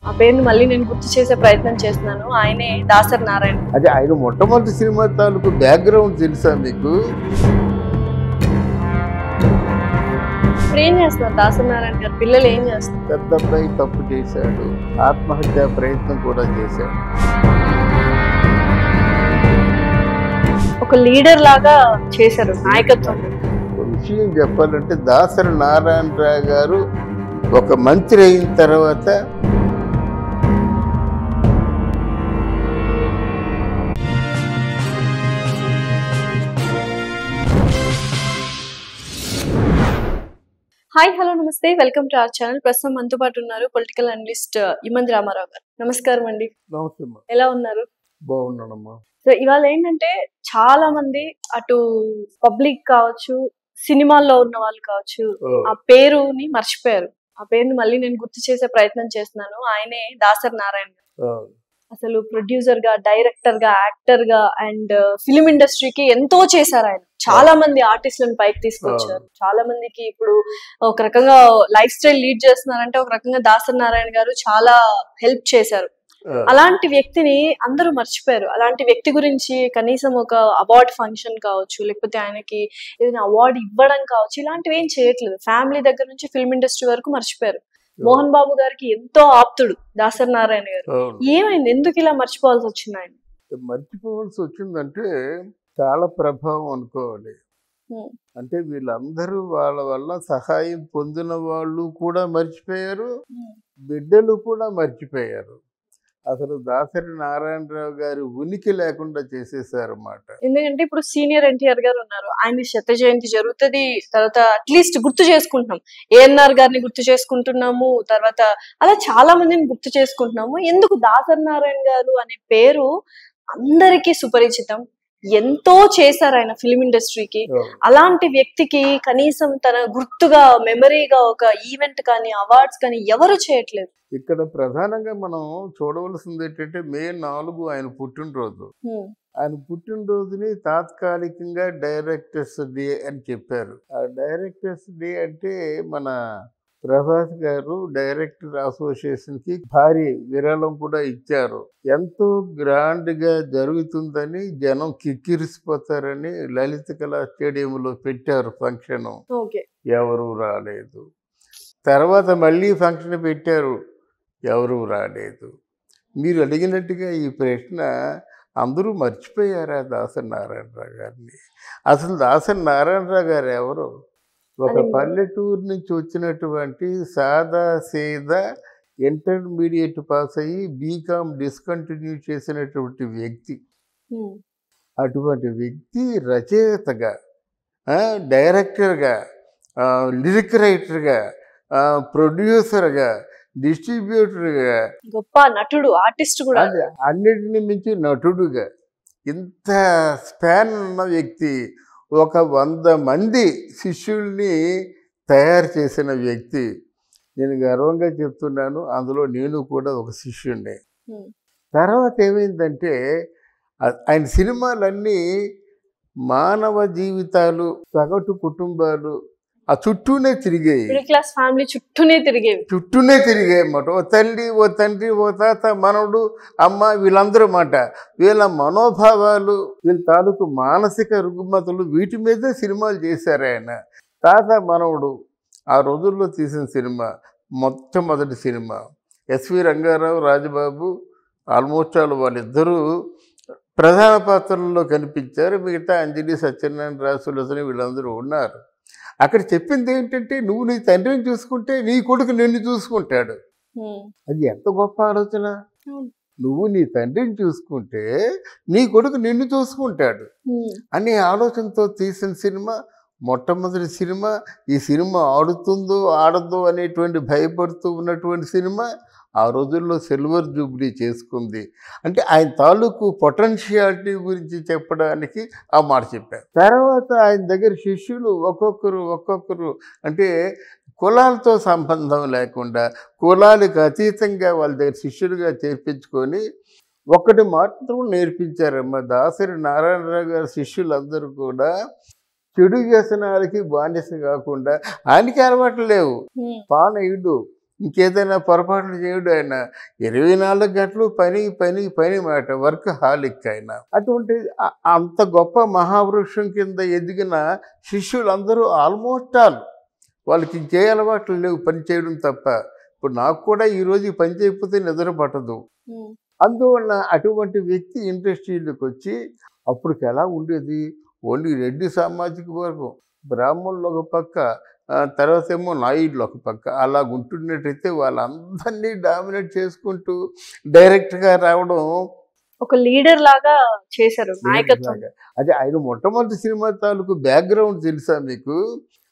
ఆ పేరుని మళ్ళీ నేను గుర్తు చేసే ప్రయత్నం చేస్తున్నాను. ఆయనే దాసరి నారాయణ. అదే ఆయన మొట్టమొదటి సినిమా తాలూకు బ్యాక్గ్రౌండ్ తెలుసా మీకు? ఇప్పుడు ఏం చేస్తున్నారు దాసరి నారాయణ గారు? పిల్లలు ఏం చేస్తున్నారు? పెద్ద అబ్బాయి తప్పు చేశాడు, ఆత్మహత్యా ప్రయత్నం కూడా చేశాడు. ఒక లీడర్ లాగా చేశారు నాయకత్వం. ఒక విషయం చెప్పాలంటే దాసరి నారాయణరావు గారు ఒక మంత్రి అయిన తర్వాత హాయ్, హలో, నమస్తే, వెల్కమ్ టు అవర్ ఛానల్. ప్రస్తుతం మనతో పాటు ఉన్నారు పొలిటికల్ అనలిస్ట్ ఇమంది రామారావు గారు. నమస్కారం అండి. నమస్తే. ఎలా ఉన్నారు? బాగున్నానమ్మా. సో ఇవాళ ఏంటంటే చాలా మంది అటు పబ్లిక్ కావచ్చు, సినిమాల్లో ఉన్న వాళ్ళు కావచ్చు, ఆ పేరుని మర్చిపోయారు. ఆ పేరుని మళ్ళీ నేను గుర్తు చేసే ప్రయత్నం చేస్తున్నాను. ఆయనే దాసరి నారాయణ గారు. అసలు ప్రొడ్యూసర్ గా, డైరెక్టర్ గా, యాక్టర్ గా అండ్ ఫిలిం ఇండస్ట్రీకి ఎంతో చేశారు ఆయన. చాలా మంది ఆర్టిస్టులను పైకి తీసుకొచ్చారు. చాలా మందికి ఇప్పుడు ఒక రకంగా లైఫ్ స్టైల్ లీడ్ చేస్తున్నారంటే ఒక రకంగా దాసరి నారాయణ గారు చాలా హెల్ప్ చేశారు. అలాంటి వ్యక్తిని అందరూ మర్చిపోయారు. అలాంటి వ్యక్తి గురించి కనీసం ఒక అవార్డ్ ఫంక్షన్ కావచ్చు, లేకపోతే ఆయనకి ఏదైనా అవార్డు ఇవ్వడం కావచ్చు, ఇలాంటివి ఏం చేయట్లేదు. ఫ్యామిలీ దగ్గర నుంచి ఫిల్మ్ ఇండస్ట్రీ వరకు మర్చిపోయారు. మోహన్ బాబు గారికి ఎంతో ఆప్తుడు దాసరి నారాయణ గారు. ఏమైంది? ఎందుకు ఇలా మర్చిపోవాల్సి వచ్చింది ఆయన? మర్చిపోవాల్సి వచ్చిందంటే చాలా ప్రభావం అనుకోవాలి. అంటే వీళ్ళందరూ వాళ్ళ వల్ల సహాయం పొందిన వాళ్ళు కూడా మర్చిపోయారు, బిడ్డలు కూడా మర్చిపోయారు. అసలు దాసరి నారాయణరావు గారి ఉనికి లేకుండా చేసేసారన్నమాట. ఎందుకంటే ఇప్పుడు సీనియర్ ఎన్టీఆర్ గారు ఉన్నారు, ఆయన శత జయంతి జరుగుతుంది. తర్వాత అట్లీస్ట్ గుర్తు చేసుకుంటున్నాం, ఏఎన్ఆర్ గారిని గుర్తు చేసుకుంటున్నాము, తర్వాత అలా చాలా మందిని గుర్తు చేసుకుంటున్నాము. ఎందుకు దాసరి నారాయణ గారు అనే పేరు అందరికీ సుపరిచితం, ఎంతో చేశారు ఆయన ఫిలిం ఇండస్ట్రీకి. అలాంటి వ్యక్తికి కనీసం తన గుర్తుగా, మెమరీగా ఒక ఈవెంట్ కానీ, అవార్డ్స్ కానీ ఎవరు చేయట్లేదు. ఇక్కడ ప్రధానంగా మనం చూడవలసింది ఏంటంటే మే 4 ఆయన పుట్టినరోజు. ఆయన పుట్టినరోజుని తాత్కాలికంగా డైరెక్టర్స్ డే అని చెప్పారు. ఆ డైరెక్టర్స్ డే అంటే మన ప్రభాస్ గారు డైరెక్టర్ అసోసియేషన్కి భారీ విరాళం కూడా ఇచ్చారు. ఎంతో గ్రాండ్గా జరుగుతుందని జనం కిక్కిరిసిపోతారని లలిత కళా స్టేడియంలో పెట్టారు ఫంక్షన్. ఎవరు రాలేదు. తర్వాత మళ్ళీ ఫంక్షన్ పెట్టారు, ఎవరు రాలేదు. మీరు అడిగినట్టుగా ఈ ప్రశ్న అందరూ మర్చిపోయారా దాసరి నారాయణరావు గారిని? అసలు దాసరి నారాయణరావు గారు ఎవరు? ఒక పల్లెటూరు నుంచి వచ్చినటువంటి సాదా సీదా ఇంటర్మీడియట్ పాస్ అయ్యి బీకామ్ డిస్కంటిన్యూ చేసినటువంటి వ్యక్తి. అటువంటి వ్యక్తి రచయితగా, డైరెక్టర్గా, లిరిక్ రైటర్గా, ప్రొడ్యూసర్గా, డిస్ట్రిబ్యూటర్గా, గొప్ప నటుడు, ఆర్టిస్ట్ కూడా, అన్నిటిని మించి నటుడుగా ఇంత స్పాన్ ఉన్న వ్యక్తి, ఒక 100 మంది శిష్యుల్ని తయారు చేసిన వ్యక్తి. నేను గర్వంగా చెప్తున్నాను, అందులో నేను కూడా ఒక శిష్యుడిని. తర్వాత ఏమైందంటే ఆయన సినిమాలన్నీ మానవ జీవితాలు, సగటు కుటుంబాలు ఆ చుట్టూనే తిరిగాయి. మిడిల్ క్లాస్ ఫ్యామిలీ చుట్టూనే తిరిగాయి అన్నమాట. ఓ తల్లి, ఓ తండ్రి, ఓ తాత, మనవడు, అమ్మ, వీళ్ళందరూ మాట. వీళ్ళ మనోభావాలు, వీళ్ళ తాలూకు మానసిక రుగ్మతలు, వీటి మీదే సినిమాలు చేశారు ఆయన. తాత మనవడు ఆ రోజుల్లో తీసిన సినిమా, మొట్టమొదటి సినిమా. ఎస్వి రంగారావు, రాజబాబు ఆల్మోస్ట్ వాళ్ళిద్దరూ ప్రధాన పాత్రల్లో కనిపించారు. మిగతా అంజలి, సత్యనారాయణ, రాసులతని వీళ్ళందరూ ఉన్నారు. అక్కడ చెప్పింది ఏంటంటే, నువ్వు నీ తండ్రిని చూసుకుంటే నీ కొడుకు నిన్ను చూసుకుంటాడు. అది ఎంత గొప్ప ఆలోచన! నువ్వు నీ తండ్రిని చూసుకుంటే నీ కొడుకు నిన్ను చూసుకుంటాడు అనే ఆలోచనతో తీసిన సినిమా, మొట్టమొదటి సినిమా. ఈ సినిమా ఆడుతుందో ఆడదో అనేటువంటి భయపడుతూ ఉన్నటువంటి సినిమా ఆ రోజుల్లో సిల్వర్ జూబ్లీ చేసుకుంది. అంటే ఆయన తాలూకు పొటెన్షియాలిటీ గురించి చెప్పడానికి ఆ మాట చెప్పారు. తర్వాత ఆయన దగ్గర శిష్యులు ఒక్కొక్కరు అంటే కులాలతో సంబంధం లేకుండా, కులాలకు అతీతంగా వాళ్ళ దగ్గర శిష్యులుగా చేర్పించుకొని ఒక్కటి మాత్రం నేర్పించారమ్మ. దాసరి నారాయణరావు గారి శిష్యులందరూ కూడా చెడు వ్యసనాలకి బానిస కాకుండా, ఆయనకి అలవాట్లు లేవు, పానయుడు, ఇంకేదైనా పొరపాట్లు చేయడు ఆయన. 24 గంటలు పని పని పని మాట, వర్క్ హాలిక్ ఆయన. అటువంటి అంత గొప్ప మహావృక్షం కింద ఎదిగిన శిష్యులందరూ ఆల్మోస్ట్ ఆల్ వాళ్ళకి ఇంకే అలవాట్లు లేవు పని చేయడం తప్ప. ఇప్పుడు నాకు కూడా ఈరోజు ఈ పని చేయకపోతే నిద్ర పట్టదు. అందువల్ల అటువంటి వ్యక్తి ఇండస్ట్రీలోకి వచ్చి అప్పటికి ఎలా ఉండేది, ఓన్లీ రెడ్డి సామాజిక వర్గం, బ్రాహ్మణులు ఒక పక్క, తర్వాత ఏమో నాయుడులు ఒక పక్క, అలా ఉంటున్నట్టయితే వాళ్ళందరినీ డామినేట్ చేసుకుంటూ డైరెక్ట్గా రావడం ఒక లీడర్ లాగా చేశారు నాయకత్వం. అదే ఆయన మొట్టమొదటి సినిమా తాలూకు బ్యాక్గ్రౌండ్ తెలుసా మీకు?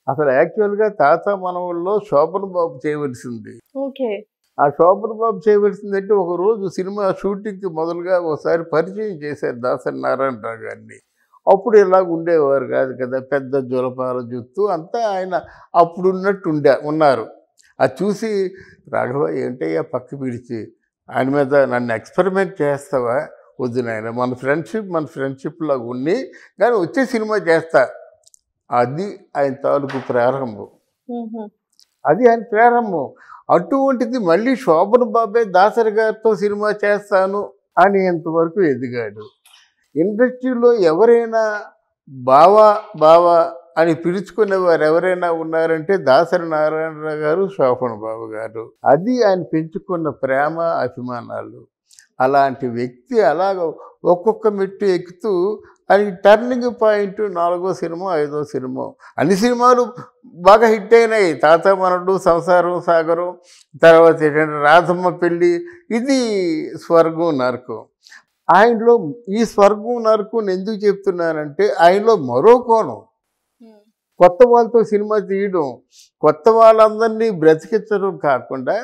అసలు యాక్చువల్గా తాత మనవల్లో శోభన్ బాబు చేయవలసింది. ఓకే. ఆ శోభన్ బాబు చేయవలసిందంటే ఒకరోజు సినిమా షూటింగ్కి మొదలుగా ఒకసారి పరిచయం చేశారు దాసరి నారాయణరావు గారిని. అప్పుడు ఇలాగ ఉండేవారు కాదు కదా, పెద్ద జులపాల జుత్తు అంతా ఆయన అప్పుడున్నట్టు ఉన్నారు. అది చూసి రాఘవ ఏంటయ్యా పక్క పిలిచి ఆయన మీద నన్ను ఎక్స్పెరిమెంట్ చేస్తావా? వద్దు నాయన, మన ఫ్రెండ్షిప్ లాగా ఉండి కానీ వచ్చే సినిమా చేస్తా. అది ఆయన తాలూకు ప్రారంభం. అది ఆయన ప్రారంభం. అటువంటిది మళ్ళీ శోభన్ బాబే దాసరి గారితో సినిమా చేస్తాను అనేంతవరకు ఎదిగాడు. ఇండస్ట్రీలో ఎవరైనా బావా అని పిలుచుకునేవారు ఎవరైనా ఉన్నారంటే దాసరి నారాయణరావు గారు, శోభన్ బాబు గారు. అది ఆయన పెంచుకున్న ప్రేమ అభిమానాలు. అలాంటి వ్యక్తి అలాగ ఒక్కొక్క మెట్టు ఎక్కుతూ అది టర్నింగ్ పాయింట్ 4వ సినిమా 5వ సినిమా. అన్ని సినిమాలు బాగా హిట్ అయినాయి. తాత మనడు, సంసారం సాగరం, తర్వాత ఏంటంటే రాధమ్మ పెళ్ళి, ఇది స్వర్గం నరకం. ఆయనలో ఈ స్వర్గం నరకం ఎందుకు చెప్తున్నానంటే ఆయనలో మరో కోణం, కొత్త వాళ్ళతో సినిమా తీయడం, కొత్త వాళ్ళందరినీ బ్రతికించడం కాకుండా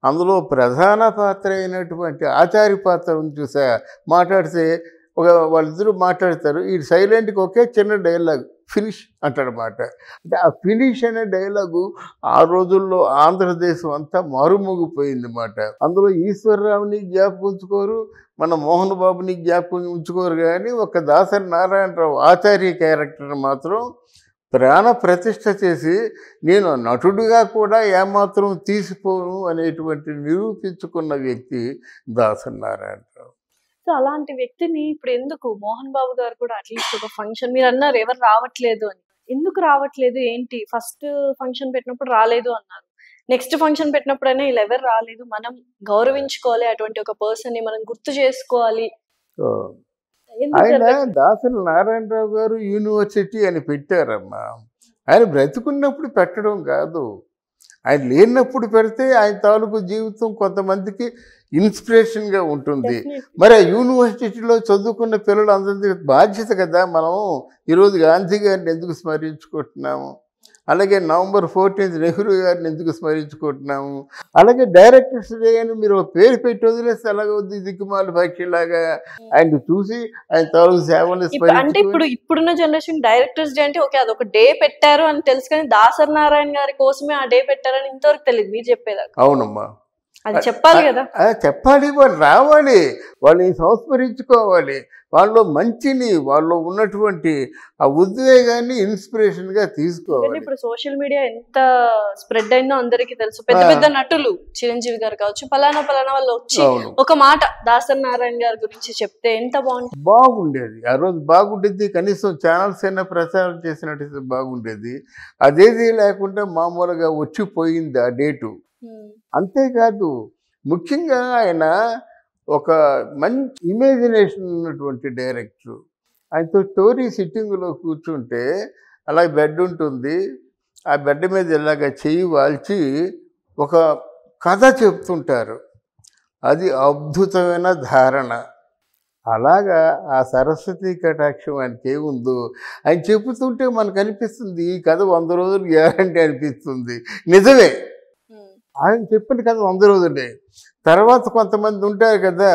అందులో ప్రధాన పాత్ర అయినటువంటి ఆచార్య పాత్ర చూసా మాట్లాడితే వాళ్ళిద్దరూ మాట్లాడతారు. ఈ సైలెంట్కి ఒకే చిన్న డైలాగ్ ఫినిష్ అంటాడనమాట. అంటే ఆ ఫినిష్ అనే డైలాగు ఆ రోజుల్లో ఆంధ్రదేశం అంతా మారుమోగిపోయింది అన్నమాట. అందులో ఈశ్వరరావుని జ్ఞాపకం ఉంచుకోరు, మన మోహన్ బాబుని జ్ఞాపకం ఉంచుకోరు, కానీ ఒక దాసరి నారాయణరావు ఆచార్య క్యారెక్టర్ మాత్రం ప్రాణ ప్రతిష్ఠ చేసి నేను నటుడిగా కూడా ఏమాత్రం తీసిపోను అనేటువంటి నిరూపించుకున్న వ్యక్తి దాసరి నారాయణరావు. సో అలాంటి వ్యక్తిని ఇప్పుడు ఎందుకు మోహన్ బాబు గారు కూడా అట్లీస్ట్ ఒక ఫంక్షన్, మీరు అన్నారు ఎవరు రావట్లేదు అని, ఎందుకు రావట్లేదు ఏంటి? ఫస్ట్ ఫంక్షన్ పెట్టినప్పుడు రాలేదు అన్నారు, నెక్స్ట్ ఫంక్షన్ పెట్టినప్పుడైనా వీళ్ళు ఎవరు రాలేదు, మనం గౌరవించుకోవాలి, అటువంటి ఒక పర్సన్ ని మనం గుర్తు చేసుకోవాలి. ఆయన దాసరి నారాయణరావు గారు యూనివర్సిటీ అని పెట్టారమ్మా. ఆయన బ్రతుకున్నప్పుడు పెట్టడం కాదు, ఆయన లేనప్పుడు పెడితే ఆయన తాలూకు జీవితం కొంతమందికి ఇన్స్పిరేషన్గా ఉంటుంది. మరి ఆ యూనివర్సిటీలో చదువుకున్న పిల్లలు అందరికీ బాధ్యత కదా. మనం ఈరోజు గాంధీ గారిని ఎందుకు స్మరించుకుంటున్నాము, అలాగే November 14th నెహ్రూ గారిని ఎందుకు స్మరించుకుంటున్నాము, అలాగే డైరెక్టర్స్ డే అని మీరు పేరు పెట్టి వదిలేస్తే అలాగవుద్ది దిక్కుమాల పక్షిలాగా. ఆయన చూసి ఆయన తాలూకు సేవలు అంటే ఇప్పుడున్న జనరేషన్ డైరెక్టర్స్ డే అంటే ఓకే అదొక డే పెట్టారు అని తెలుసు, కానీ దాసరి నారాయణ గారి కోసమే ఆ డే పెట్టారని ఇంతవరకు తెలియదు మీరు చెప్పేదాకా. అవునమ్మా, అది చెప్పాలి కదా. చెప్పాలి, వాళ్ళు రావాలి, వాళ్ళని సంస్మరించుకోవాలి, వాళ్ళలో మంచిని, వాళ్ళు ఉన్నటువంటి ఆ ఉద్వేగాన్ని ఇన్స్పిరేషన్గా తీసుకోవాలి. ఇప్పుడు సోషల్ మీడియా ఎంత స్ప్రెడ్ అయిందో అందరికీ తెలుసు. పెద్ద పెద్ద నటులు చిరంజీవి గారు కావచ్చు, పలానా వాళ్ళు వచ్చి ఒక మాట దాసరి నారాయణ గారి గురించి చెప్తే ఎంత బాగుండేది. ఆ రోజు బాగుండేది, కనీసం ఛానల్స్ అయినా ప్రచారం చేసినట్టయితే బాగుండేది. అదేది లేకుండా మామూలుగా వచ్చిపోయింది ఆ డేటు. అంతేకాదు, ముఖ్యంగా ఆయన ఒక మంచి ఇమాజినేషన్ ఉన్నటువంటి డైరెక్టరు. ఆయనతో స్టోరీ సిట్టింగ్లో కూర్చుంటే అలా బెడ్ ఉంటుంది, ఆ బెడ్ మీద ఇలాగ చెయ్యి వాల్చి ఒక కథ చెప్తుంటారు. అది అద్భుతమైన ధారణ. అలాగా ఆ సరస్వతి కటాక్షం ఆయనకి ఏముందో ఆయన చెబుతుంటే మనకు అనిపిస్తుంది ఈ కథ 100 రోజులు గ్యారంటీ అనిపిస్తుంది. నిజమే, ఆయన చెప్పిన కథ 100 రోజులే. తర్వాత కొంతమంది ఉంటారు కదా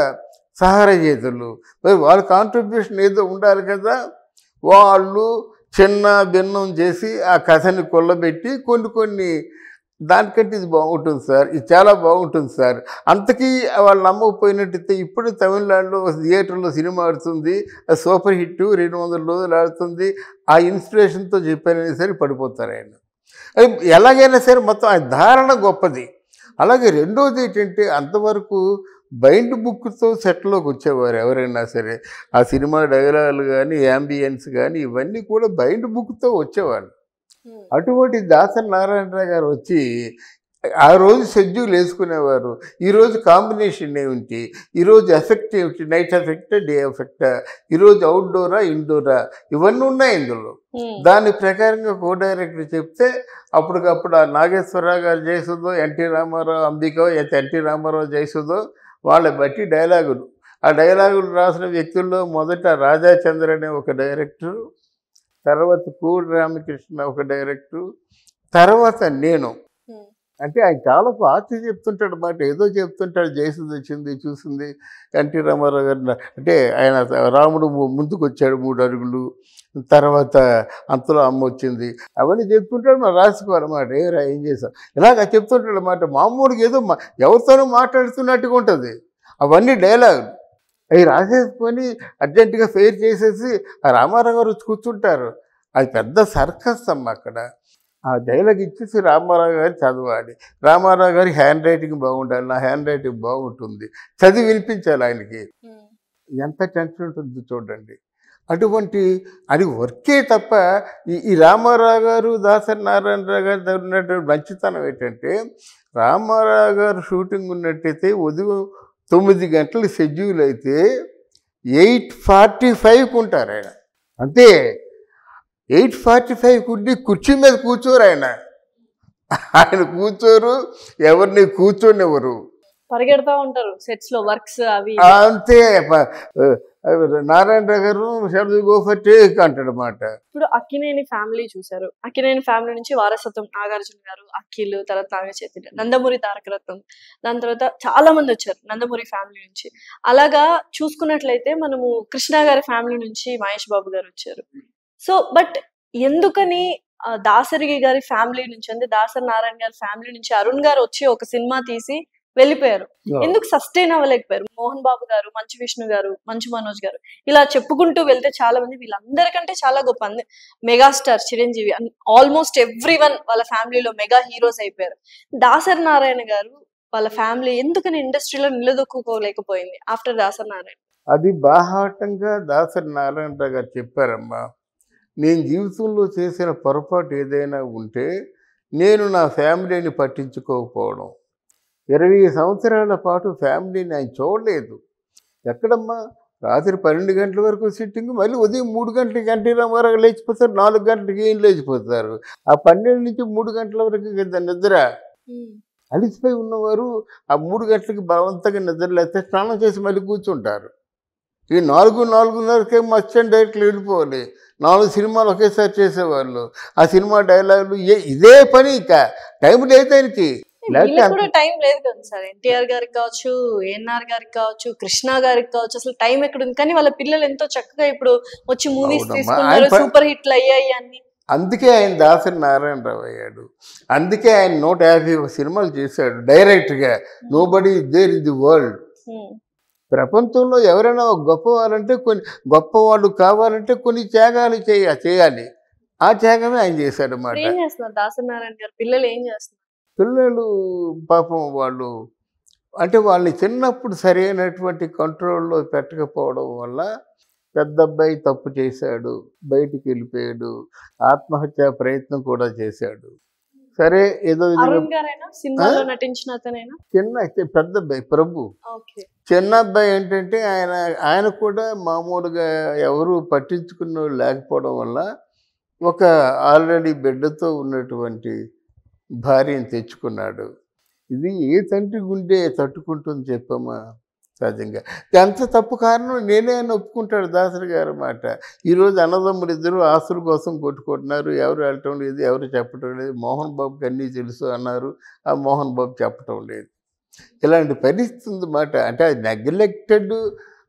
సహరచయితలు, మరి వాళ్ళ కాంట్రిబ్యూషన్ ఏదో ఉండాలి కదా, వాళ్ళు చిన్న భిన్నం చేసి ఆ కథని కొల్లబెట్టి కొన్ని దానికంటే ఇది బాగుంటుంది సార్, ఇది చాలా బాగుంటుంది సార్, అంతకీ వాళ్ళు నమ్మకపోయినట్టయితే ఇప్పుడు తమిళనాడులో థియేటర్లో సినిమా ఆడుతుంది, అది సూపర్ హిట్, 200 రోజులు ఆడుతుంది, ఆ ఇన్స్పిరేషన్తో చెప్పారనే సరే పడిపోతారు ఆయన. ఎలాగైనా సరే మొత్తం ఆయన ధారణ గొప్పది. అలాగే రెండోది ఏంటంటే అంతవరకు బైండ్ బుక్తో సెట్లోకి వచ్చేవారు ఎవరైనా సరే. ఆ సినిమా డైలాగులు కానీ యాంబియన్స్ కానీ ఇవన్నీ కూడా బైండ్ బుక్తో వచ్చేవాళ్ళు. అటువంటి దాసరి నారాయణరావు గారు వచ్చి ఆ రోజు షెడ్యూల్ వేసుకునేవారు. ఈరోజు కాంబినేషన్ ఏమిటి, ఈరోజు ఎఫెక్ట్ ఏమిటి, నైట్ ఎఫెక్ట్, డే ఎఫెక్ట్, ఈరోజు అవుట్డోరా ఇండోరా, ఇవన్నీ ఉన్నాయి ఇందులో. దాని ప్రకారంగా కో డైరెక్టర్ చెప్తే అప్పటికప్పుడు ఆ నాగేశ్వరరావు గారు చేస్తుందో, ఎన్టీ రామారావు అంబికో ఎన్టీ రామారావు చేస్తుందో వాళ్ళ బట్టి డైలాగులు. ఆ డైలాగులు రాసిన వ్యక్తుల్లో మొదట రాజాచంద్ర అనే ఒక డైరెక్టరు, తర్వాత పూడి రామకృష్ణ ఒక డైరెక్టరు, తర్వాత నేను. అంటే ఆయన చాలా పార్టీ చెప్తుంటాడు అన్నమాట. ఏదో చెప్తుంటాడు, జయసుధ వచ్చింది చూసింది, ఎన్టీ రామారావు గారు అంటే ఆయన రాముడు ముందుకు వచ్చాడు 3 అడుగులు, తర్వాత అంతలో అమ్మ వచ్చింది, అవన్నీ చెప్తుంటాడు. మనం రాసుకోవాలన్నమాట. ఏం చేసాం ఇలాగ చెప్తుంటాడు అన్నమాట. మామూలుగా ఏదో ఎవరితోనో మాట్లాడుతున్నట్టుగా ఉంటుంది. అవన్నీ డైలాగులు అవి రాసేసుకొని అర్జెంటుగా ఫెయిర్ చేసేసి ఆ రామారావు గారు వచ్చి కూర్చుంటారు. అది పెద్ద సర్కస్ అమ్మ అక్కడ. ఆ డైలాగ్ ఇచ్చేసి రామారావు గారు చదవాలి. రామారావు గారి హ్యాండ్ రైటింగ్ బాగుండాలి, నా హ్యాండ్ రైటింగ్ బాగుంటుంది, చదివి వినిపించాలి ఆయనకి. ఎంత టెన్షన్ ఉంటుంది చూడండి. అటువంటి అది వర్కే తప్ప ఈ రామారావు గారు దాసరి నారాయణరావు గారి దగ్గర ఉన్నటువంటి మంచితనం ఏంటంటే, రామారావు గారు షూటింగ్ ఉన్నట్టయితే ఉదయం 9 గంటల షెడ్యూల్ అయితే 8:45కు ఉంటారు ఆయన. అంతే 8:45 ఉండి కుర్చీ మీద కూర్చోరు ఆయన. ఆయన కూర్చోరు, ఎవరిని కూర్చోనివ్వరు, పరిగెడతా ఉంటారు సెట్స్ లో వర్క్స్ అవి. అంతే నారాయణరావు గారు షెడ్యూల్ గో ఫర్ టేక్ అంటాడనమాట. ఇప్పుడు అక్కినేని ఫ్యామిలీ చూసారు. అక్కినేని ఫ్యామిలీ నుంచి వారసత్వం నాగార్జున గారు, అఖిల్, తర్వాత నాగ చైతన్య, నందమూరి తారక రత్నం, దాని తర్వాత చాలా మంది వచ్చారు నందమూరి ఫ్యామిలీ నుంచి. అలాగా చూసుకున్నట్లయితే మనము కృష్ణ గారి ఫ్యామిలీ నుంచి మహేష్ బాబు గారు వచ్చారు. సో బట్ ఎందుకని దాసరి గారి ఫ్యామిలీ నుంచి అంటే దాసరి నారాయణ గారి ఫ్యామిలీ నుంచి అరుణ్ గారు వచ్చి ఒక సినిమా తీసి వెళ్ళిపోయారు, ఎందుకు సస్టైన్ అవ్వలేకపోయారు? మోహన్ బాబు గారు, మంచు విష్ణు గారు, మంచు మనోజ్ గారు, ఇలా చెప్పుకుంటూ వెళ్తే చాలా మంది, వీళ్ళందరికంటే చాలా గొప్ప megastar Chiranjeevi, almost every one వాళ్ళ ఫ్యామిలీలో మెగా హీరోస్ అయిపోయారు. దాసరి నారాయణ గారు వాళ్ళ ఫ్యామిలీ ఎందుకని ఇండస్ట్రీలో నిలదొక్కుకోలేకపోయింది ఆఫ్టర్ దాసరి నారాయణ? అది బాహాటంగా దాసరి నారాయణరావు గారు చెప్పారమ్మా. నేను జీవితంలో చేసిన పొరపాటు ఏదైనా ఉంటే నేను నా ఫ్యామిలీని పట్టించుకోకపోవడం. 20 సంవత్సరాల పాటు ఫ్యామిలీని ఆయన చూడలేదు. ఎక్కడమ్మా రాత్రి 12 గంటల వరకు సిట్టింగ్, మళ్ళీ ఉదయం 3 గంటలకి ఎన్టీ రామారావు లేచిపోతారు, 4 గంటలకి ఏం లేచిపోతారు. ఆ 12 నుంచి 3 గంటల వరకు నిద్ర. అలిసిపోయి ఉన్నవారు ఆ 3 గంటలకి బలవంతంగా నిద్ర లేస్తే స్నానం చేసి మళ్ళీ కూర్చుంటారు. ఈ 4:30కే మర్చెంట్ డైరెక్ట్లు వెళ్ళిపోవాలి. 4 సినిమాలు ఒకేసారి చేసేవాళ్ళు. ఆ సినిమా డైలాగులు ఇదే పని, ఇంకా టైం లేదు ఆయనకి. టైం లేదు కదా సార్. ఎన్టీఆర్ గారికి కావచ్చు, ఏఎన్ఆర్ గారికి కావచ్చు, కృష్ణ గారికి కావచ్చు, అసలు టైం ఎక్కడుంది? కానీ వాళ్ళ పిల్లలు ఎంతో చక్కగా ఇప్పుడు వచ్చి మూవీస్ తీసుకున్నారు, సూపర్ హిట్లు అయ్యాయి అన్ని. అందుకే ఆయన దాసరి నారాయణరావు అయ్యాడు. అందుకే ఆయన 151 సినిమాలు చేశాడు డైరెక్ట్గా. Nobody is there in the world. ప్రపంచంలో ఎవరైనా గొప్పవారంటే గొప్పవాళ్ళు కావాలంటే కొన్ని త్యాగాలు చేయాలి. ఆ త్యాగమే ఆయన చేశాడు అన్నమాట. ఏం చేస్తున్నారు దాసరి నారాయణ గారు పిల్లలు? ఏం చేస్తున్నారు పిల్లలు? పాపం వాళ్ళు అంటే వాళ్ళని చిన్నప్పుడు సరైనటువంటి కంట్రోల్లో పెట్టకపోవడం వల్ల పెద్ద అబ్బాయి తప్పు చేశాడు, బయటికి వెళ్ళిపోయాడు, ఆత్మహత్యా ప్రయత్నం కూడా చేశాడు. సరే ఏదో చిన్న పెద్ద అబ్బాయి ప్రభు, చిన్న అబ్బాయి ఏంటంటే ఆయన కూడా మామూలుగా ఎవరు పట్టించుకున్న లేకపోవడం వల్ల ఒక ఆల్రెడీ బిడ్డతో ఉన్నటువంటి భార్యను తెచ్చుకున్నాడు. ఇది ఏ తండ్రి గుండె తట్టుకుంటుంది చెప్పమ్మా? సహజంగా ఎంత తప్పు కారణం నేనే అని ఒప్పుకుంటాడు దాసరి గారు మాట. ఈరోజు అన్నదమ్ములు ఇద్దరు ఆస్తుల కోసం కొట్టుకుంటున్నారు. ఎవరు వెళ్ళటం లేదు, ఎవరు చెప్పటం లేదు. మోహన్ బాబుకి అన్నీ తెలుసు అన్నారు, ఆ మోహన్ బాబు చెప్పటం లేదు. ఇలాంటి పరిస్థితి ఉందన్నమాట. అంటే అది నెగ్లెక్టెడ్.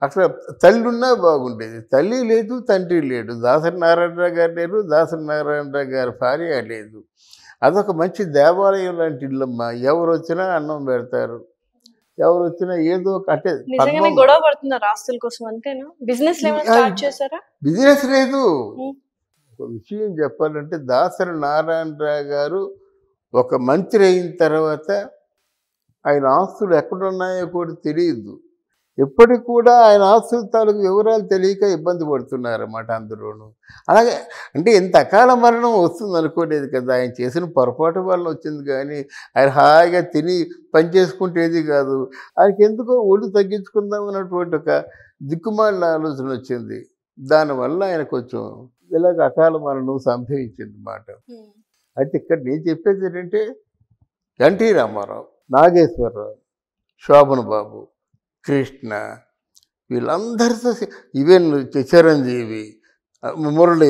అసలు తల్లి ఉన్నా బాగుండేది, తల్లి లేదు, తండ్రి లేడు. దాసరి నారాయణరావు గారు లేరు, దాసరి నారాయణరావు గారి భార్య లేదు. అదొక మంచి దేవాలయం లాంటి ఇల్లమ్మా. ఎవరు వచ్చినా అన్నం పెడతారు, ఎవరు వచ్చినా ఏదో అంటే గొడవ పడుతున్నారు ఆస్తుల కోసం అంతేనా? బిజినెస్ బిజినెస్ లేదు. ఒక విషయం చెప్పాలంటే దాసరి నారాయణరావు గారు ఒక మంత్రి అయిన తర్వాత ఆయన ఆస్తులు ఎక్కడున్నాయో కూడా తెలియదు. ఇప్పటికి కూడా ఆయన ఆస్తుల తాలూకు వివరాలు తెలియక ఇబ్బంది పడుతున్నారన్నమాట అందరూను. అలాగే అంటే ఇంత అకాల మరణం వస్తుంది అనుకోలేదు కదా, ఆయన చేసిన పొరపాటు వల్ల వచ్చింది. కానీ ఆయన హాయిగా తిని పని చేసుకుంటేది కాదు. ఆయనకి ఎందుకో ఒళ్ళు తగ్గించుకుందాం అన్నటువంటి ఒక దిక్కుమాలిన ఆలోచన వచ్చింది. దానివల్ల ఆయన కొంచెం ఇలాగ అకాల మరణం సంభవించింది అన్నమాట. అయితే ఇక్కడ నేను చెప్పేది ఏంటంటే ఎన్టీ రామారావు, నాగేశ్వరరావు, శోభన్ బాబు, కృష్ణ, వీళ్ళందరితో ఈవెన్ చిరంజీవి, మురళీ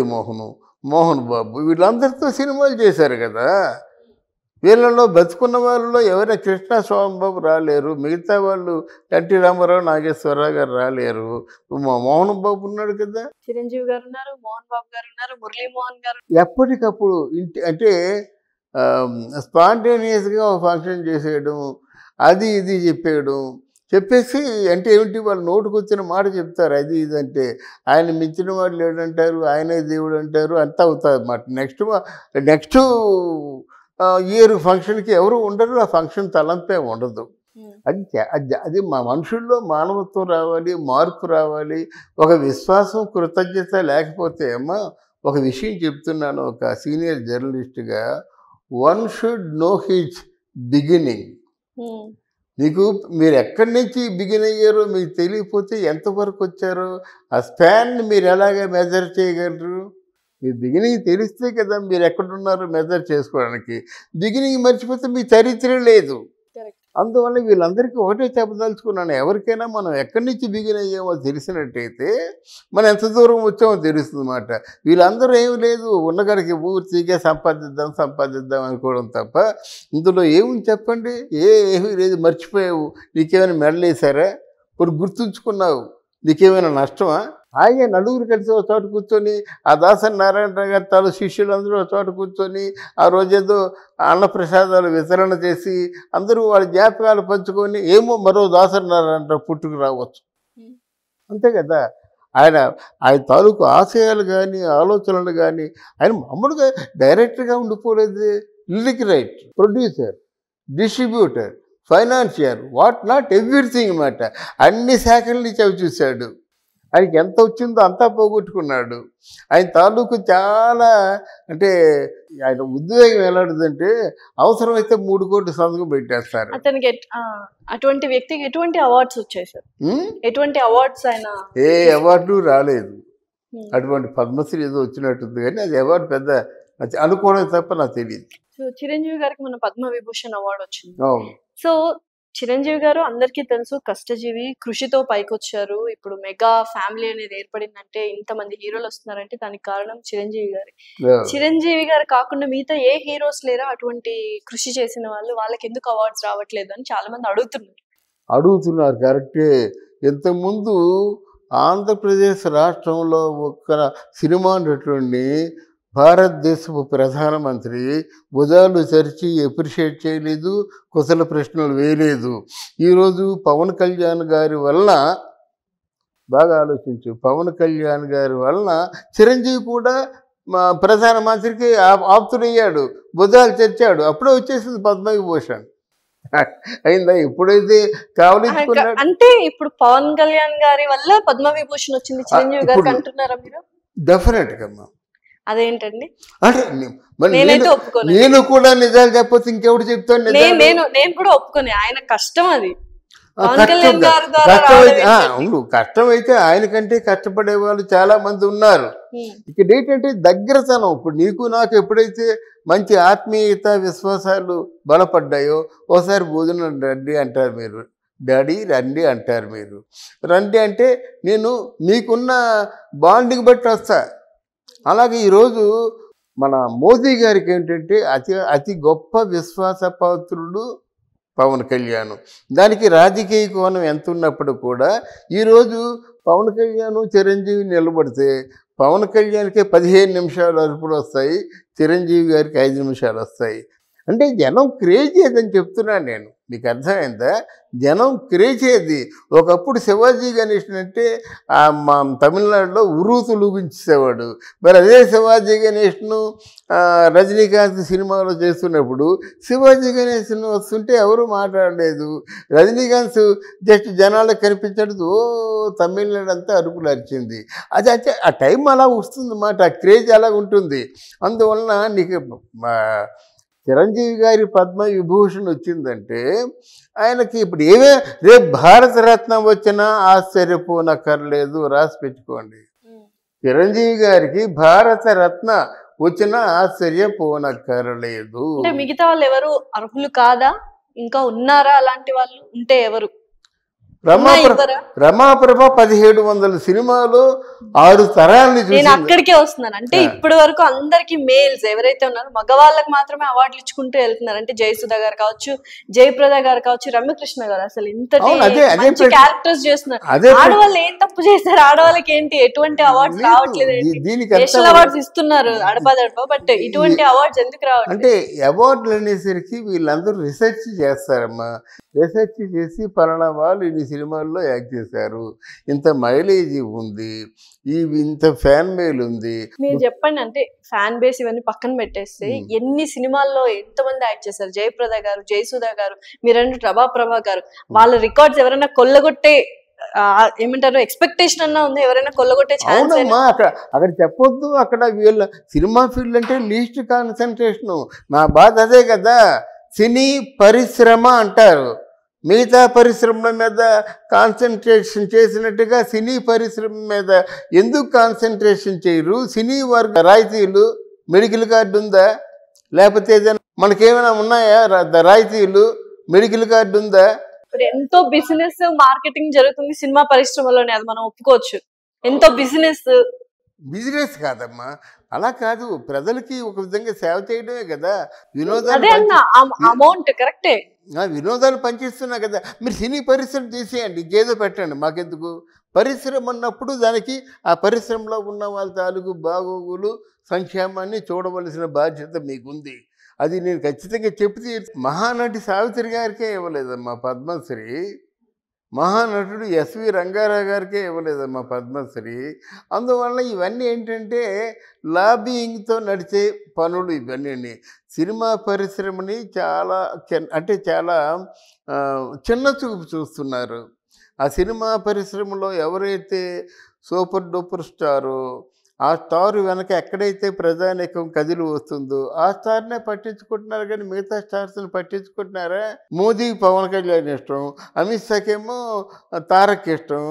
మోహన్ బాబు, వీళ్ళందరితో సినిమాలు చేశారు కదా. వీళ్ళలో బతుకున్న వాళ్ళలో ఎవరైనా కృష్ణ, శోభన్ బాబు రాలేరు. మిగతా వాళ్ళు ఎన్టీ రామారావు, నాగేశ్వరరావు గారు రాలేరు. మోహన్ బాబు ఉన్నాడు కదా, చిరంజీవి గారు ఉన్నారు, మోహన్ బాబు గారు ఉన్నారు, మురళీ మోహన్ గారు. ఎప్పటికప్పుడు అంటే స్పాంటేనియస్గా ఒక ఫంక్షన్ చేసేయడం, అది ఇది చెప్పేయడం, చెప్పేసి అంటే ఏమిటి వాళ్ళు నోటుకు వచ్చిన మాట చెప్తారు. అది ఇది అంటే ఆయన మించిన వాడు లేడంటారు, ఆయనే దేవుడు అంటారు, అంతా అవుతుంది అన్నమాట. నెక్స్ట్ ఇయర్ ఫంక్షన్కి ఎవరు ఉండరు, ఆ ఫంక్షన్ తలంపే ఉండదు. అది మా మనుషుల్లో మానవత్వం రావాలి, మార్పు రావాలి, ఒక విశ్వాసం, కృతజ్ఞత లేకపోతే అమ్మా. ఒక విషయం చెప్తున్నాను ఒక సీనియర్ జర్నలిస్ట్గా, one should know his beginning. మీరు ఎక్కడి నుంచి బిగిన్ అయ్యారో మీకు తెలియకపోతే ఎంతవరకు వచ్చారో ఆ స్పాన్ని మీరు ఎలాగ మెజర్ చేయగలరు? మీ బిగినింగ్ తెలిస్తే కదా మీరు ఎక్కడున్నారో మెజర్ చేసుకోవడానికి. బిగినింగ్ మర్చిపోతే మీ చరిత్ర లేదు. అందువల్ల వీళ్ళందరికీ ఒకటే చెప్పదలుచుకున్నాను, ఎవరికైనా మనం ఎక్కడి నుంచి బిగిన్ అయ్యామో తెలిసినట్టయితే మనం ఎంత దూరం వచ్చామో తెలుస్తుంది అన్నమాట. వీళ్ళందరూ ఏమి లేదు, ఉన్నగాడికి పూర్తిగా సంపాదిద్దాం అనుకోవడం తప్ప ఇందులో ఏముంది చెప్పండి? ఏమీ లేదు. మర్చిపోయావు, నీకేమైనా మెడలేసారా? ఇప్పుడు గుర్తుంచుకున్నావు, నీకేమైనా నష్టమా? హాయిగా నలుగురు కలిసి ఒక చోట కూర్చొని, ఆ దాసరి నారాయణరావు గారి తాను శిష్యులందరూ ఒక చోట కూర్చొని ఆ రోజేదో అన్నప్రసాదాలు వితరణ చేసి అందరూ వాళ్ళ జ్ఞాపకాలు పంచుకొని ఏమో మరో దాసరి నారాయణరావు పుట్టుకు రావచ్చు. అంతే కదా. ఆయన తాలూకు ఆశయాలు కానీ ఆలోచనలు కానీ ఆయన మామూలుగా డైరెక్టర్గా ఉండిపోలేదు. Lyric writer, producer, distributor, financier, what not everything అన్నమాట. అన్ని శాఖల నుంచి అవి చూశాడు. ఆయనకి ఎంత వచ్చిందో అంతా పోగొట్టుకున్నాడు. ఆయన తాలూకు చాలా అంటే ఆయన ఉద్వేగం ఎలాంటిదంటే అవసరమైతే 3 కోట్లు సంతకం పెట్టేస్తారు. అతనికి అటువంటి వ్యక్తికి ఎటువంటి అవార్డ్స్ వచ్చాయి సార్? ఎటువంటి అవార్డ్స్ ఆయన? ఏ అవార్డు రాలేదు. అటువంటి పద్మశ్రీ ఏదో వచ్చినట్టుంది కానీ అది అవార్డు పెద్ద అనుకోవడం తప్ప నాకు తెలియదు. సో చిరంజీవి గారికి మన పద్మవిభూషణ్ అవార్డు వచ్చింది. సో చిరంజీవి గారు అందరికీ తెలుసు, కష్టజీవి, కృషితో పైకొచ్చారు. ఇప్పుడు మెగా ఫ్యామిలీ అనేది ఏర్పడిందంటే, ఇంతమంది హీరోలు వస్తున్నారంటే దానికి కారణం చిరంజీవి గారి. చిరంజీవి గారు కాకుండా మిగతా ఏ హీరోస్ లేరా అటువంటి కృషి చేసిన వాళ్ళు? వాళ్ళకి ఎందుకు అవార్డ్స్ రావట్లేదు అని చాలా మంది అడుగుతున్నారు. కరెక్టే. ఇంతకుముందు ఆంధ్రప్రదేశ్ రాష్ట్రంలో ఒక సినిమా నటుడిని భారతదేశపు ప్రధానమంత్రి భుజాలు చరిచి ఎప్రిషియేట్ చేయలేదు, కుశల ప్రశ్నలు వేయలేదు. ఈరోజు పవన్ కళ్యాణ్ గారి వలన, బాగా ఆలోచించు, పవన్ కళ్యాణ్ గారి వలన చిరంజీవి కూడా ప్రధానమంత్రికి ఆప్తుడయ్యాడు, భుజాలు చరిచాడు. అప్పుడే వచ్చేసింది పద్మవిభూషణ్. అయిందా? ఎప్పుడైతే కావలించుకున్నాడు అంటే ఇప్పుడు పవన్ కళ్యాణ్ గారి వల్ల పద్మవిభూషణ్ వచ్చింది చిరంజీవి గారికి అంటున్నారా మీరు? డెఫినెట్గా అమ్మా. అదేంటండి? అంటే నేను కూడా నిజాలు చెప్పొచ్చు, ఇంకెవడు చెప్తాను? నేను కూడా ఒప్పుకొని, ఆయన కష్టం అది. కష్టమైతే ఆయనకంటే కష్టపడే వాళ్ళు చాలా మంది ఉన్నారు. ఇక్కడ ఏంటంటే దగ్గరతనం. ఇప్పుడు నీకు నాకు ఎప్పుడైతే మంచి ఆత్మీయత, విశ్వాసాలు బలపడ్డాయో, ఓసారి భోజనం రండి అంటారు మీరు, డాడీ రండి అంటారు మీరు. రండి అంటే నేను మీకున్న బాండింగ్ బట్టి వస్తా. అలాగే ఈరోజు మన మోదీ గారికి ఏంటంటే అతి గొప్ప విశ్వాసపాత్రుడు పవన్ కళ్యాణ్. దానికి రాజకీయ కోణం ఎంత ఉన్నప్పుడు కూడా ఈరోజు పవన్ కళ్యాణ్, చిరంజీవి నిలబడితే పవన్ కళ్యాణ్కి 15 నిమిషాలు అరుపులు వస్తాయి, చిరంజీవి గారికి 5 నిమిషాలు వస్తాయి. అంటే జనం క్రేజేదని చెప్తున్నాను నేను. మీకు అర్థమైందా? జనం క్రేజేది. ఒకప్పుడు శివాజీ గణేషన్ అంటే మా తమిళనాడులో ఉరూతులుగించేవాడు. మరి అదే శివాజీ గణేష్ను రజనీకాంత్ సినిమాలో చేస్తున్నప్పుడు శివాజీ గణేషన్ వస్తుంటే ఎవరు మాట్లాడలేదు. రజనీకాంత్ జస్ట్ జనాలకు కనిపించడం తమిళనాడు అంతా అరుపులు అరిచింది. అది అంటే ఆ టైం అలా వస్తుందన్నమాట. ఆ క్రేజ్ అలా ఉంటుంది. అందువలన నీకు చిరంజీవి గారి పద్మ విభూషణ్ వచ్చిందంటే ఆయనకి ఇప్పుడు రేపు భారతరత్న వచ్చినా ఆశ్చర్యపోనక్కర్లేదు. రాసి పెట్టుకోండి. చిరంజీవి గారికి భారతరత్న వచ్చినా ఆశ్చర్యపోనక్కర్లేదు. అంటే మిగతా వాళ్ళు ఎవరు అర్హులు కాదా? ఇంకా ఉన్నారా అలాంటి వాళ్ళు? ఉంటే ఎవరు? రమాప్రభ 1700 సినిమాలు 6 తరాలని చూసి నేను అక్కడికే వస్తున్నాను. అంటే ఇప్పటి వరకు అందరికి మేల్స్ ఎవరైతే ఉన్నారో మగవాళ్ళకి మాత్రమే అవార్డులు ఇచ్చుకుంటూ వెళ్తున్నారు. అంటే జయసుధ గారు కావచ్చు, జయప్రద గారు కావచ్చు, రమ్యకృష్ణ గారు అసలు ఇంతటి మంచి క్యారెక్టర్స్ చేస్తున్నారు. ఆడవాళ్ళు ఏం తప్పు చేస్తారు? ఆడవాళ్ళకి ఏంటి ఎటువంటి అవార్డ్స్ రావట్లేదు? నేషనల్ అవార్డ్స్ ఇస్తున్నారు అడపదడప, బట్ ఇటువంటి అవార్డ్స్ ఎందుకు రావట్లేదు? అంటే అవార్డులు అనేసరికి వీళ్ళందరూ రీసెర్చ్ చేస్తారమ్మా. రీసెర్చ్ చేసి పలానా వాళ్ళు ఇన్ని సినిమాల్లో యాక్ట్ చేశారు, ఇంత మైలేజ్ ఉంది, ఇంత ఫ్యాన్ మెయిల్ ఉంది. మీరు చెప్పండి. అంటే ఫ్యాన్ బేస్ ఇవన్నీ పక్కన పెట్టేస్తే ఎన్ని సినిమాల్లో ఎంతమంది యాక్ట్ చేశారు? జయప్రద గారు, జయసుధ గారు, మీరంటే ప్రభా గారు, వాళ్ళ రికార్డ్స్ ఎవరైనా కొల్లగొట్టే ఏమంటారు ఎక్స్పెక్టేషన్ అన్నా ఉంది? ఎవరైనా కొల్లగొట్టే ఛాన్స్? అక్కడ చెప్పొద్దు. అక్కడ వీళ్ళ సినిమా ఫీల్డ్ అంటే లీస్ట్ కాన్సన్ట్రేషన్. నా బాధ అదే కదా. సినీ పరిశ్రమ అంటారు, మిగతా పరిశ్రమల మీద కాన్సన్ట్రేషన్ చేసినట్టుగా సినీ పరిశ్రమ మీద ఎందుకు కాన్సన్ట్రేషన్ చేయరు? సినీ వర్గ రాయితీలు, మెడికల్ కార్డు ఉందా? లేకపోతే ఏదైనా మనకేమైనా ఉన్నాయా రాయితీలు? మెడికల్ కార్డు ఉందా? ఎంతో బిజినెస్ మార్కెటింగ్ జరుగుతుంది సినిమా పరిశ్రమలోనే, అది మనం ఒప్పుకోవచ్చు. ఎంతో బిజినెస్ కాదమ్మా, అలా కాదు. ప్రజలకి ఒక విధంగా సేవ చేయడమే కదా వినోదాలు. అమౌంట్ కరెక్టే, వినోదాలు పనిచేస్తున్నా కదా. మీరు సినీ పరిశ్రమ తీసేయండి, ఇంకేదో పెట్టండి, మాకెందుకు? పరిశ్రమ అన్నప్పుడు దానికి ఆ పరిశ్రమలో ఉన్న వాళ్ళ తాలూకు బాగోగులు, సంక్షేమాన్ని చూడవలసిన బాధ్యత మీకుంది. అది నేను ఖచ్చితంగా చెప్తే. మహానటి సావిత్రి గారికే ఇవ్వలేదమ్మా పద్మశ్రీ. మహానటుడు ఎస్వి రంగారావు గారికే ఇవ్వలేదమ్మా పద్మశ్రీ. అందువల్ల ఇవన్నీ ఏంటంటే లాబియింగ్తో నడిచే పనులు ఇవన్నీ. సినిమా పరిశ్రమని చాలా చిన్న చూపు చూస్తున్నారు. ఆ సినిమా పరిశ్రమలో ఎవరైతే సూపర్ డూపర్ స్టారో, ఆ స్టార్ వెనక ఎక్కడైతే ప్రజానీకం కదిలి వస్తుందో ఆ స్టార్నే పట్టించుకుంటున్నారు, కానీ మిగతా స్టార్స్ని పట్టించుకుంటున్నారా? మోదీకి పవన్ కళ్యాణ్ ఇష్టం, అమిత్ షాకేమో తారక్ ఇష్టం.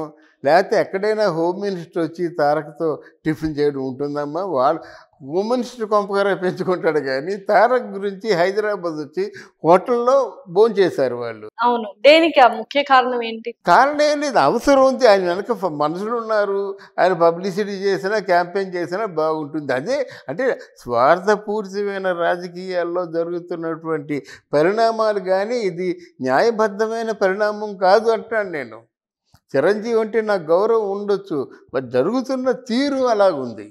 లేకపోతే ఎక్కడైనా హోమ్ మినిస్టర్ వచ్చి తారక్తో టిఫిన్ చేయడం ఉంటుందమ్మా? వాళ్ళు హోమ్ మినిస్టర్ కొంపగారా పెంచుకుంటాడు, కానీ తారక్ గురించి హైదరాబాద్ వచ్చి హోటల్లో భోంచేశారు వాళ్ళు. అవును, దేనికి ఆ ముఖ్య కారణం ఏంటి? కారణం ఏం లేదు, అవసరం ఉంది. ఆయన వెనక మనుషులు ఉన్నారు, ఆయన పబ్లిసిటీ చేసినా క్యాంపెయిన్ చేసినా బాగుంటుంది. అదే అంటే స్వార్థపూరితమైన రాజకీయాల్లో జరుగుతున్నటువంటి పరిణామాలు, కానీ ఇది న్యాయబద్ధమైన పరిణామం కాదు అంటాను నేను. చిరంజీవి అంటే నాకు గౌరవం ఉండొచ్చు, మరి జరుగుతున్న తీరు అలాగుంది.